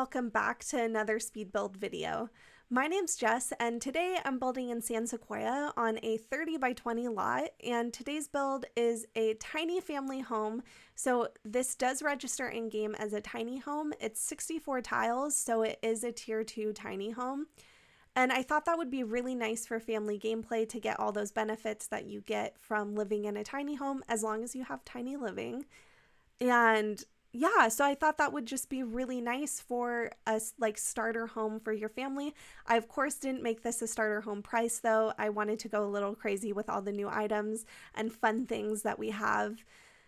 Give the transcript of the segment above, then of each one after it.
welcome back to another Speedbuild video. My name's Jess, and today I'm building in San Sequoia on a 30 by 20 lot, and today's build is a tiny family home. So this does register in-game as a tiny home. It's 64 tiles, so it is a tier 2 tiny home. And I thought that would be really nice for family gameplay to get all those benefits that you get from living in a tiny home as long as you have tiny living. And yeah, so I thought that would just be really nice for a starter home for your family. I of course didn't make this a starter home price though. I wanted to go a little crazy with all the new items and fun things that we have.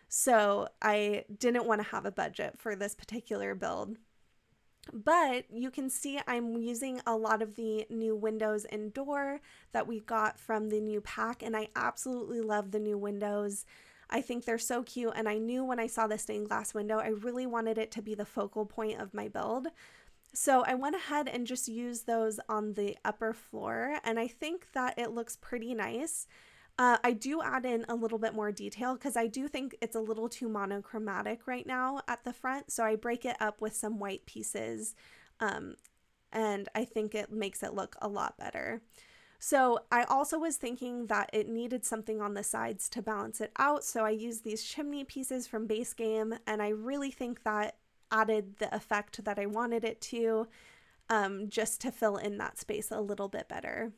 So I didn't want to have a budget for this particular build. But you can see I'm using a lot of the new windows and door that we got from the new pack, and I absolutely love the new windows. I think they're so cute, and I knew when I saw the stained glass window, I really wanted it to be the focal point of my build. So I went ahead and just used those on the upper floor, and I think that it looks pretty nice. I do add in a little bit more detail because I do think it's a little too monochromatic right now at the front, so I break it up with some white pieces, and I think it makes it look a lot better. So I also was thinking that it needed something on the sides to balance it out, so I used these chimney pieces from base game, and I really think that added the effect that I wanted it to, just to fill in that space a little bit better.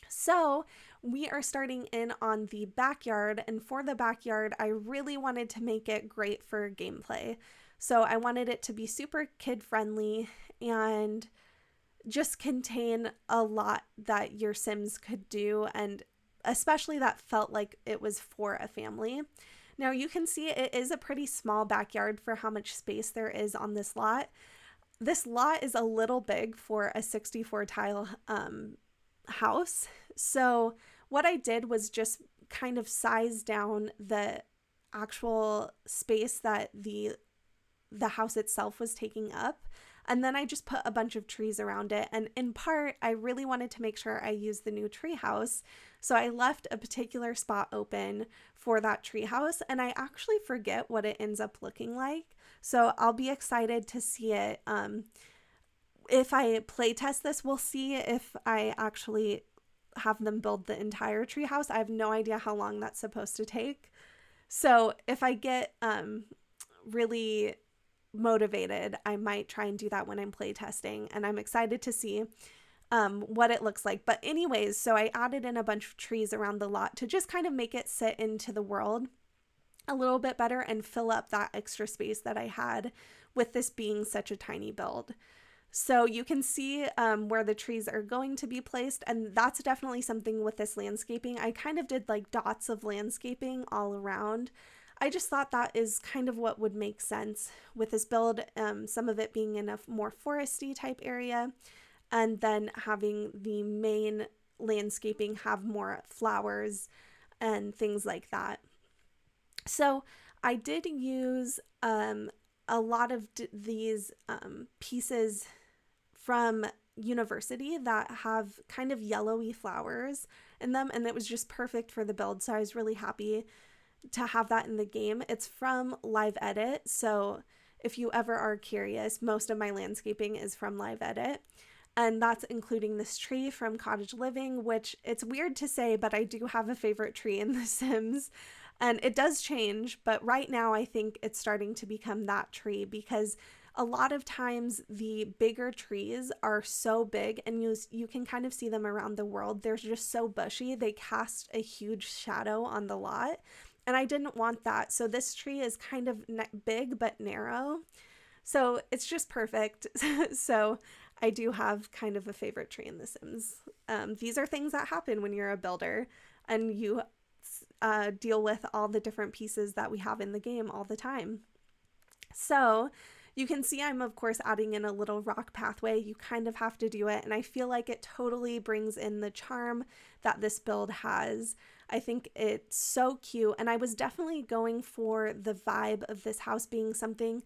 So we are starting in on the backyard, and for the backyard I really wanted to make it great for gameplay. So I wanted it to be super kid friendly and just contain a lot that your Sims could do, and especially that felt like it was for a family. Now you can see it is a pretty small backyard for how much space there is on this lot. This lot is a little big for a 64 tile house. So what I did was just kind of size down the actual space that the house itself was taking up, and then I just put a bunch of trees around it. And in part, I really wanted to make sure I used the new tree house, so I left a particular spot open for that tree house, and I actually forget what it ends up looking like, so I'll be excited to see it. If I play test this, we'll see if I actually have them build the entire tree house. I have no idea how long that's supposed to take. So if I get really motivated, I might try and do that when I'm play testing, and I'm excited to see what it looks like. But anyways, so I added in a bunch of trees around the lot to just kind of make it sit into the world a little bit better and fill up that extra space that I had with this being such a tiny build. So you can see where the trees are going to be placed, and that's definitely something with this landscaping. I kind of did like dots of landscaping all around. I just thought that is kind of what would make sense with this build, some of it being in a more foresty type area, and then having the main landscaping have more flowers and things like that. So I did use a lot of these pieces from University that have kind of yellowy flowers in them, and it was just perfect for the build, so I was really happy to have that in the game. It's from Live Edit, so if you ever are curious, most of my landscaping is from Live Edit, and that's including this tree from Cottage Living, which it's weird to say, but I do have a favorite tree in The Sims, and it does change, but right now I think it's starting to become that tree because a lot of times the bigger trees are so big, and you can kind of see them around the world. They're just so bushy. They cast a huge shadow on the lot, and I didn't want that. So this tree is kind of big but narrow. So it's just perfect. So I do have kind of a favorite tree in The Sims. These are things that happen when you're a builder and you deal with all the different pieces that we have in the game all the time. So you can see I'm of course adding in a little rock pathway. You kind of have to do it, and I feel like it totally brings in the charm that this build has. I think it's so cute, and I was definitely going for the vibe of this house being something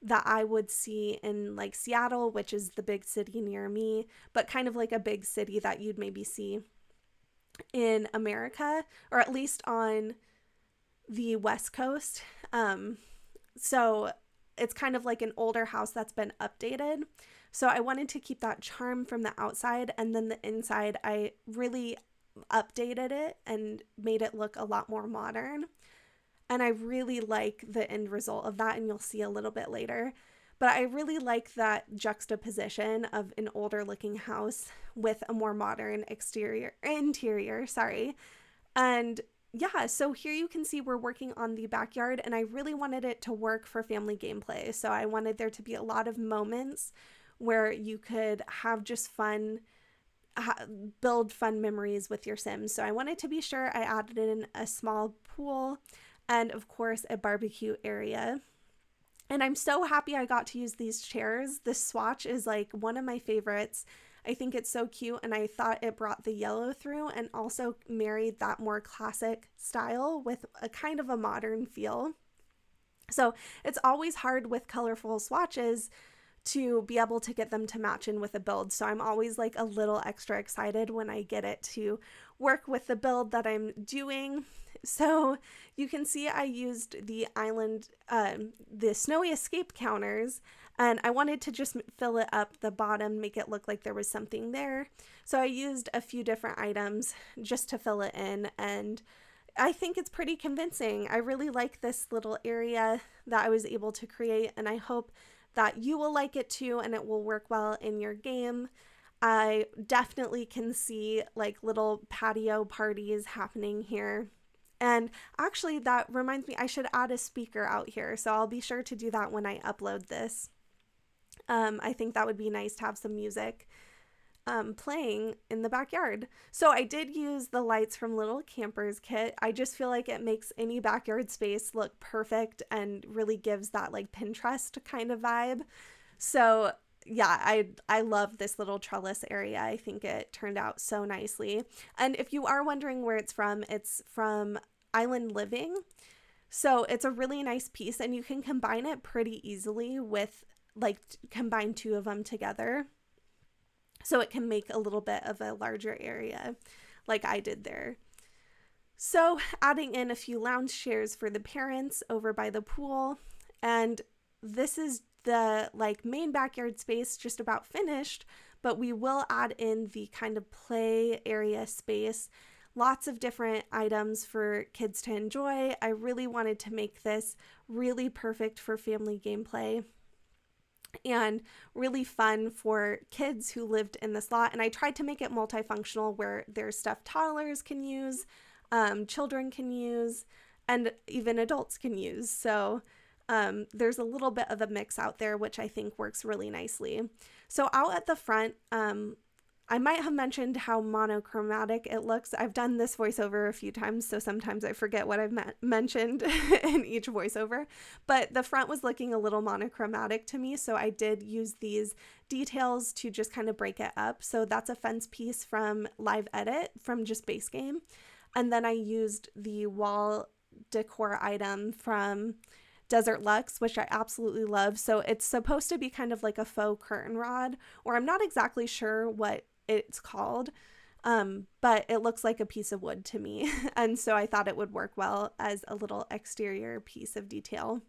that I would see in like Seattle, which is the big city near me, but kind of like a big city that you'd maybe see in America, or at least on the West Coast. So it's kind of like an older house that's been updated. So I wanted to keep that charm from the outside, and then the inside, I really updated it and made it look a lot more modern. And I really like the end result of that, and you'll see a little bit later. But I really like that juxtaposition of an older looking house with a more modern interior, sorry. And yeah, so here you can see we're working on the backyard, and I really wanted it to work for family gameplay. So I wanted there to be a lot of moments where you could have just fun, build fun memories with your Sims. So I wanted to be sure I added in a small pool and of course a barbecue area. And I'm so happy I got to use these chairs. This swatch is like one of my favorites. I think it's so cute, and I thought it brought the yellow through and also married that more classic style with a kind of a modern feel. So it's always hard with colorful swatches to be able to get them to match in with a build. So I'm always like a little extra excited when I get it to work with the build that I'm doing. So you can see I used the the snowy escape counters, and I wanted to just fill it up the bottom, make it look like there was something there. So I used a few different items just to fill it in, and I think it's pretty convincing. I really like this little area that I was able to create, and I hope that you will like it too, and it will work well in your game. I definitely can see like little patio parties happening here. And actually, that reminds me, I should add a speaker out here. So I'll be sure to do that when I upload this. I think that would be nice to have some music playing in the backyard. So I did use the lights from Little Camper's kit. I just feel like it makes any backyard space look perfect and really gives that like Pinterest kind of vibe. So yeah, I love this little trellis area. I think it turned out so nicely. And if you are wondering where it's from Island Living. So it's a really nice piece, and you can combine it pretty easily with like combine two of them together. So it can make a little bit of a larger area like I did there. So adding in a few lounge chairs for the parents over by the pool. And this is the like main backyard space just about finished, but we will add in the kind of play area space. Lots of different items for kids to enjoy. I really wanted to make this really perfect for family gameplay and really fun for kids who lived in this lot. And I tried to make it multifunctional where there's stuff toddlers can use, children can use, and even adults can use. So there's a little bit of a mix out there, which I think works really nicely. So out at the front, I might have mentioned how monochromatic it looks. I've done this voiceover a few times, so sometimes I forget what I've mentioned in each voiceover. But the front was looking a little monochromatic to me, so I did use these details to just kind of break it up. So that's a fence piece from Live Edit from just base game. And then I used the wall decor item from Desert Luxe, which I absolutely love. So it's supposed to be kind of like a faux curtain rod, or I'm not exactly sure what it's called, but it looks like a piece of wood to me. And so I thought it would work well as a little exterior piece of detail.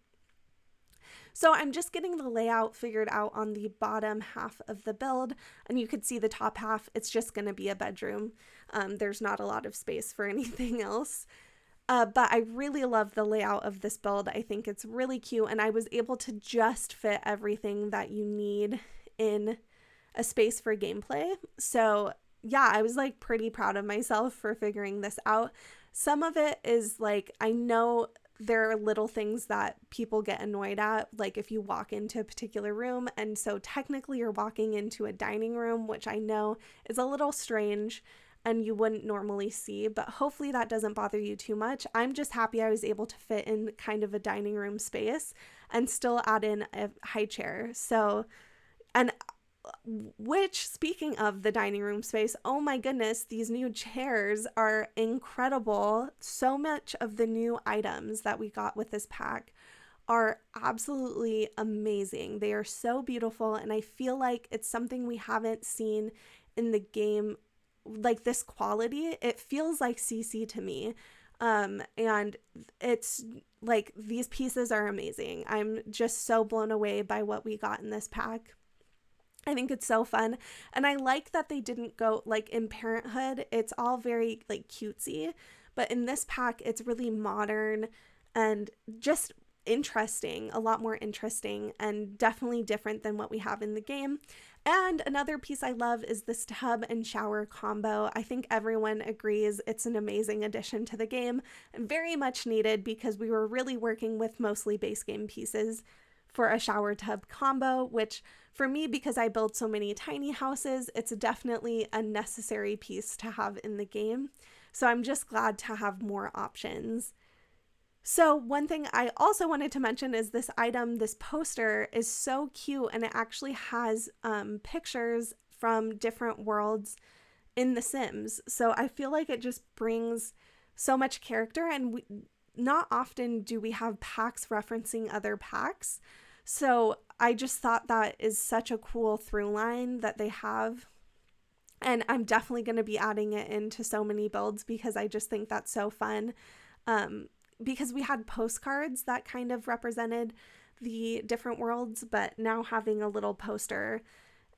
So I'm just getting the layout figured out on the bottom half of the build, and you could see the top half, it's just going to be a bedroom. There's not a lot of space for anything else. But I really love the layout of this build. I think it's really cute, and I was able to just fit everything that you need in a space for gameplay. So yeah, I was like pretty proud of myself for figuring this out. Some of it is like, I know there are little things that people get annoyed at, like if you walk into a particular room, and so technically you're walking into a dining room, which I know is a little strange and you wouldn't normally see, but hopefully that doesn't bother you too much. I'm just happy I was able to fit in kind of a dining room space and still add in a high chair. So, and which, speaking of the dining room space, oh my goodness, these new chairs are incredible. So much of the new items that we got with this pack are absolutely amazing. They are so beautiful, and I feel like it's something we haven't seen in the game, like this quality. It feels like CC to me. And it's like, these pieces are amazing. I'm just so blown away by what we got in this pack. I think it's so fun. And I like that they didn't go, like, in Parenthood, it's all very, like, cutesy. But in this pack, it's really modern and just interesting, a lot more interesting, and definitely different than what we have in the game. And another piece I love is this tub and shower combo. I think everyone agrees it's an amazing addition to the game and very much needed, because we were really working with mostly base game pieces for a shower tub combo, which for me, because I build so many tiny houses, it's definitely a necessary piece to have in the game. So I'm just glad to have more options. So one thing I also wanted to mention is this item, this poster is so cute, and it actually has pictures from different worlds in The Sims. So I feel like it just brings so much character, and not often do we have packs referencing other packs. So I just thought that is such a cool through line that they have. And I'm definitely going to be adding it into so many builds, because I just think that's so fun. Because we had postcards that kind of represented the different worlds, but now having a little poster,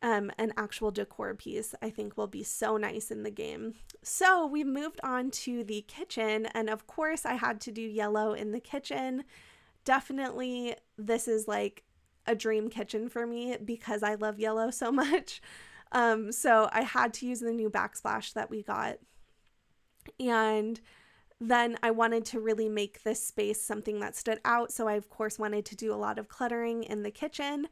an actual decor piece, I think will be so nice in the game. So we moved on to the kitchen, and of course I had to do yellow in the kitchen. Definitely, this is like a dream kitchen for me because I love yellow so much. So I had to use the new backsplash that we got. And then I wanted to really make this space something that stood out. So I, of course, wanted to do a lot of cluttering in the kitchen.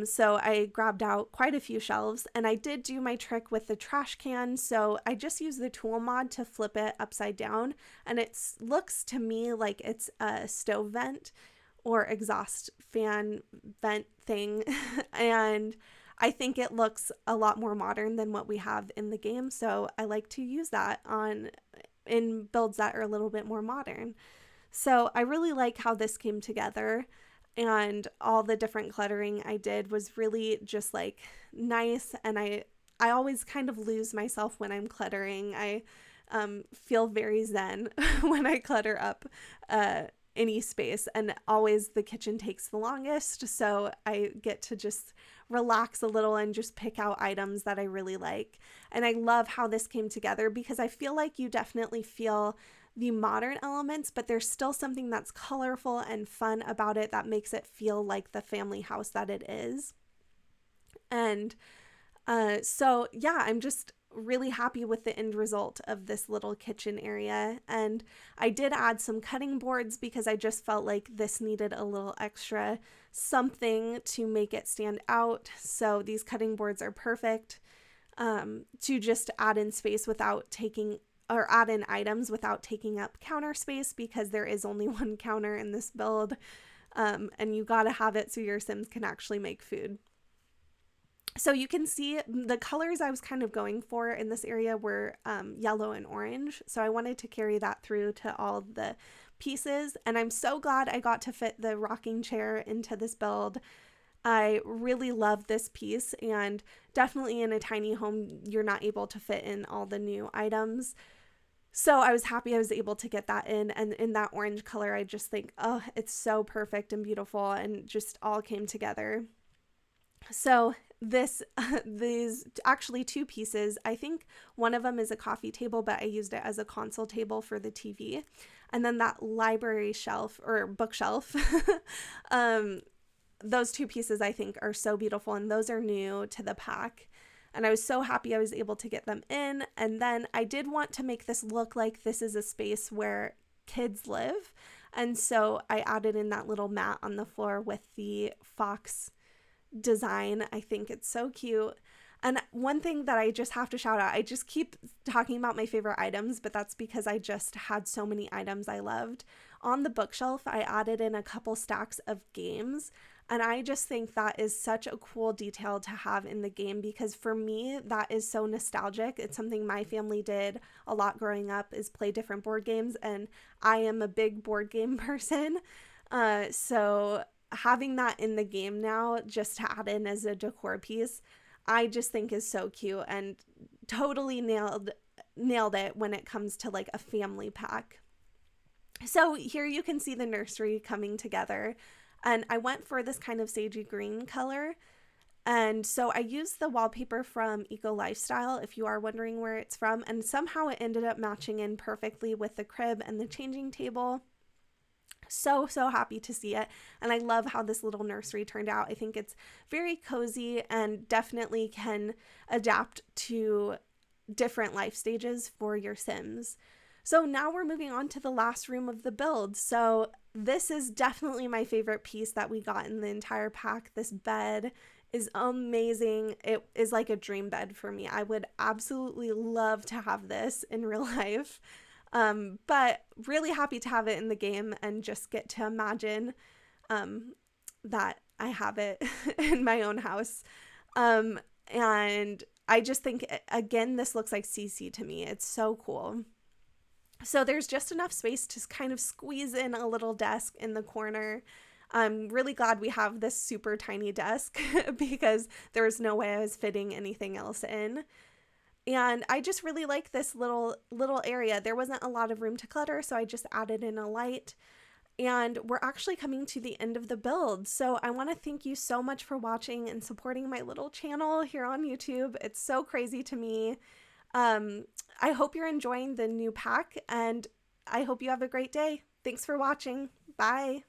So I grabbed out quite a few shelves, and I did do my trick with the trash can. So I just used the tool mod to flip it upside down, and it looks to me like it's a stove vent or exhaust fan vent thing. And I think it looks a lot more modern than what we have in the game. So I like to use that in builds that are a little bit more modern. So I really like how this came together, and all the different cluttering I did was really just like nice. And I always kind of lose myself when I'm cluttering. I feel very zen when I clutter up any space, and always the kitchen takes the longest. So I get to just relax a little and just pick out items that I really like. And I love how this came together, because I feel like you definitely feel the modern elements, but there's still something that's colorful and fun about it that makes it feel like the family house that it is. And so yeah, I'm just really happy with the end result of this little kitchen area. And I did add some cutting boards because I just felt like this needed a little extra something to make it stand out. So these cutting boards are perfect to just add in space without taking, or add in items without taking up counter space, because there is only one counter in this build, and you gotta have it so your Sims can actually make food. So you can see the colors I was kind of going for in this area were yellow and orange. So I wanted to carry that through to all the pieces. And I'm so glad I got to fit the rocking chair into this build. I really love this piece, and definitely in a tiny home, you're not able to fit in all the new items. So I was happy I was able to get that in. And in that orange color, I just think, oh, it's so perfect and beautiful, and just all came together. So these actually two pieces, I think one of them is a coffee table, but I used it as a console table for the TV. And then that library shelf or bookshelf, those two pieces I think are so beautiful, and those are new to the pack. And I was so happy I was able to get them in. And then I did want to make this look like this is a space where kids live. And so I added in that little mat on the floor with the fox design. I think it's so cute. And one thing that I just have to shout out, I just keep talking about my favorite items, but that's because I just had so many items I loved. On the bookshelf, I added in a couple stacks of games, and I just think that is such a cool detail to have in the game, because for me, that is so nostalgic. It's something my family did a lot growing up, is play different board games, and I am a big board game person. So having that in the game now, just to add in as a decor piece, I just think is so cute, and totally nailed it when it comes to like a family pack. So here you can see the nursery coming together, and I went for this kind of sagey green color. And so I used the wallpaper from Eco Lifestyle, if you are wondering where it's from, and somehow it ended up matching in perfectly with the crib and the changing table. So, so happy to see it. And I love how this little nursery turned out. I think it's very cozy and definitely can adapt to different life stages for your Sims. So now we're moving on to the last room of the build. So this is definitely my favorite piece that we got in the entire pack. This bed is amazing. It is like a dream bed for me. I would absolutely love to have this in real life. But really happy to have it in the game and just get to imagine that I have it in my own house. And I just think, again, this looks like CC to me. It's so cool. So there's just enough space to kind of squeeze in a little desk in the corner. I'm really glad we have this super tiny desk because there was no way I was fitting anything else in. And I just really like this little area. There wasn't a lot of room to clutter, so I just added in a light. And we're actually coming to the end of the build. So I want to thank you so much for watching and supporting my little channel here on YouTube. It's so crazy to me. I hope you're enjoying the new pack, and I hope you have a great day. Thanks for watching. Bye.